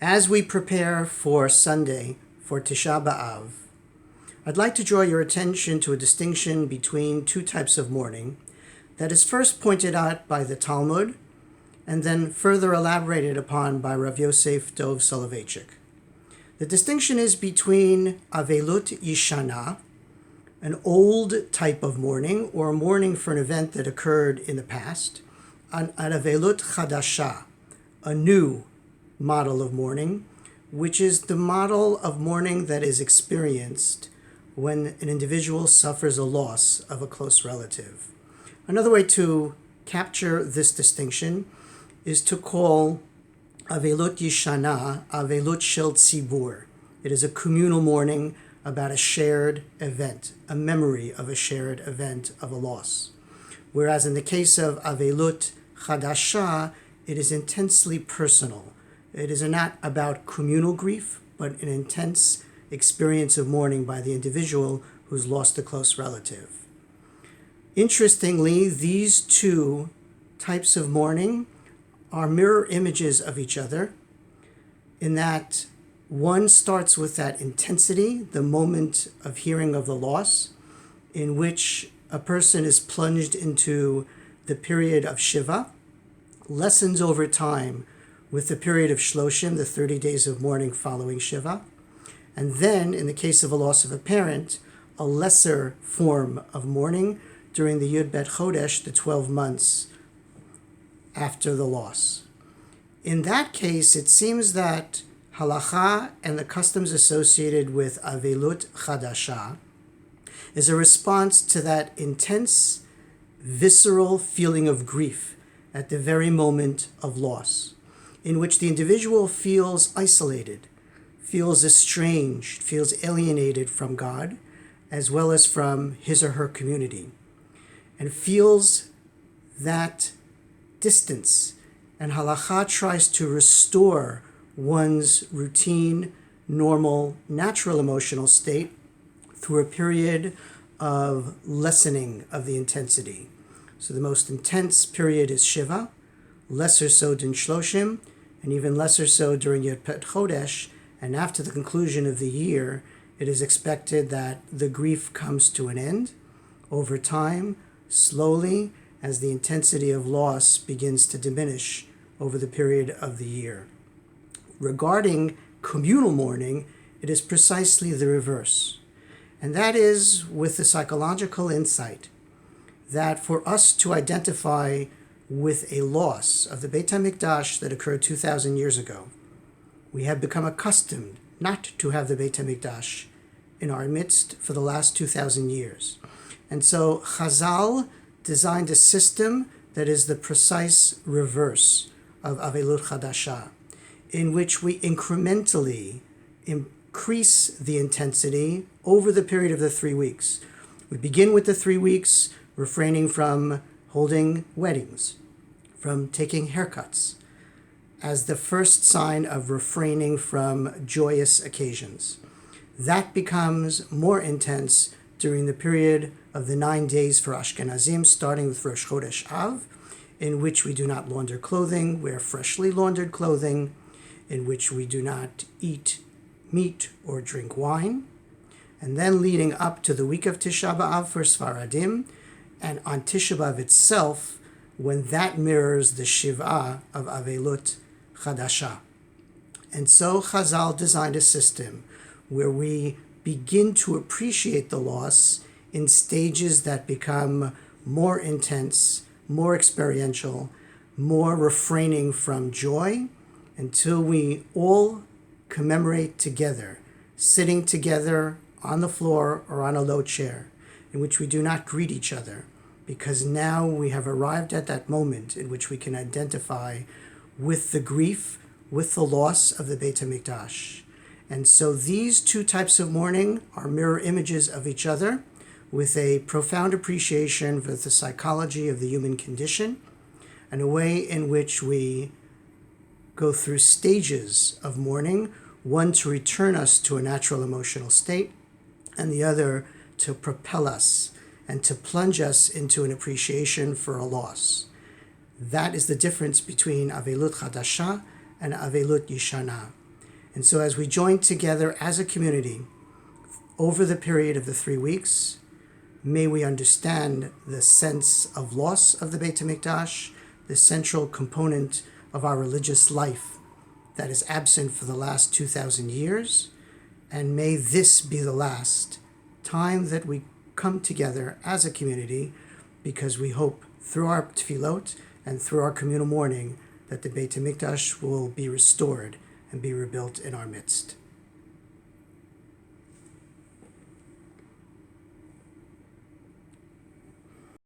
As we prepare for Sunday, for Tisha B'Av, I'd like to draw your attention to a distinction between two types of mourning that is first pointed out by the Talmud and then further elaborated upon by Rav Yosef Dov Soloveitchik. The distinction is between Avelut Yishana, an old type of mourning or mourning for an event that occurred in the past, and Avelut Chadasha, a new model of mourning, which is the model of mourning that is experienced when an individual suffers a loss of a close relative. Another way to capture this distinction is to call Avelut Yishana Avelut Shel Tzibur. It is a communal mourning about a shared event, a memory of a shared event of a loss. Whereas in the case of Avelut Chadasha, it is intensely personal. It is not about communal grief, but an intense experience of mourning by the individual who's lost a close relative. Interestingly, these two types of mourning are mirror images of each other in that one starts with that intensity, the moment of hearing of the loss, in which a person is plunged into the period of Shiva, lessens over time with the period of Shloshim, the 30 days of mourning following Shiva, and then, in the case of a loss of a parent, a lesser form of mourning during the Yud Bet Chodesh, the 12 months after the loss. In that case, it seems that halacha and the customs associated with Avelut Chadasha is a response to that intense, visceral feeling of grief at the very moment of loss, in which the individual feels isolated, feels estranged, feels alienated from God, as well as from his or her community, and feels that distance. And halakha tries to restore one's routine, normal, natural emotional state through a period of lessening of the intensity. So the most intense period is Shiva, lesser so during Shloshim, and even lesser so during Yud Bet Chodesh. And after the conclusion of the year, it is expected that the grief comes to an end over time, slowly, as the intensity of loss begins to diminish over the period of the year. Regarding communal mourning, it is precisely the reverse. And that is with the psychological insight that for us to identify with a loss of the Beit HaMikdash that occurred 2,000 years ago, we have become accustomed not to have the Beit HaMikdash in our midst for the last 2,000 years. And so Chazal designed a system that is the precise reverse of Avelut Chadasha, in which we incrementally increase the intensity over the period of the 3 weeks. We begin with the 3 weeks, refraining from holding weddings, from taking haircuts, as the first sign of refraining from joyous occasions. That becomes more intense during the period of the 9 days for Ashkenazim, starting with Rosh Chodesh Av, in which we do not launder clothing, wear freshly laundered clothing, in which we do not eat meat or drink wine, and then leading up to the week of Tisha B'Av for Sfaradim, and on Tisha B'Av itself, when that mirrors the Shiva of Avelut Chadasha. And so Chazal designed a system where we begin to appreciate the loss in stages that become more intense, more experiential, more refraining from joy, until we all commemorate together, sitting together on the floor or on a low chair, in which we do not greet each other, because now we have arrived at that moment in which we can identify with the grief, with the loss of the Beit HaMikdash. And so these two types of mourning are mirror images of each other, with a profound appreciation for the psychology of the human condition, and a way in which we go through stages of mourning, one to return us to a natural emotional state, and the other to propel us and to plunge us into an appreciation for a loss. That is the difference between Avelut Chadasha and Avelut Yishana. And so as we join together as a community over the period of the 3 weeks, may we understand the sense of loss of the Beit HaMikdash, the central component of our religious life that is absent for the last 2,000 years. And may this be the last time that we come together as a community, because we hope through our tefillot and through our communal mourning that the Beit HaMikdash will be restored and be rebuilt in our midst.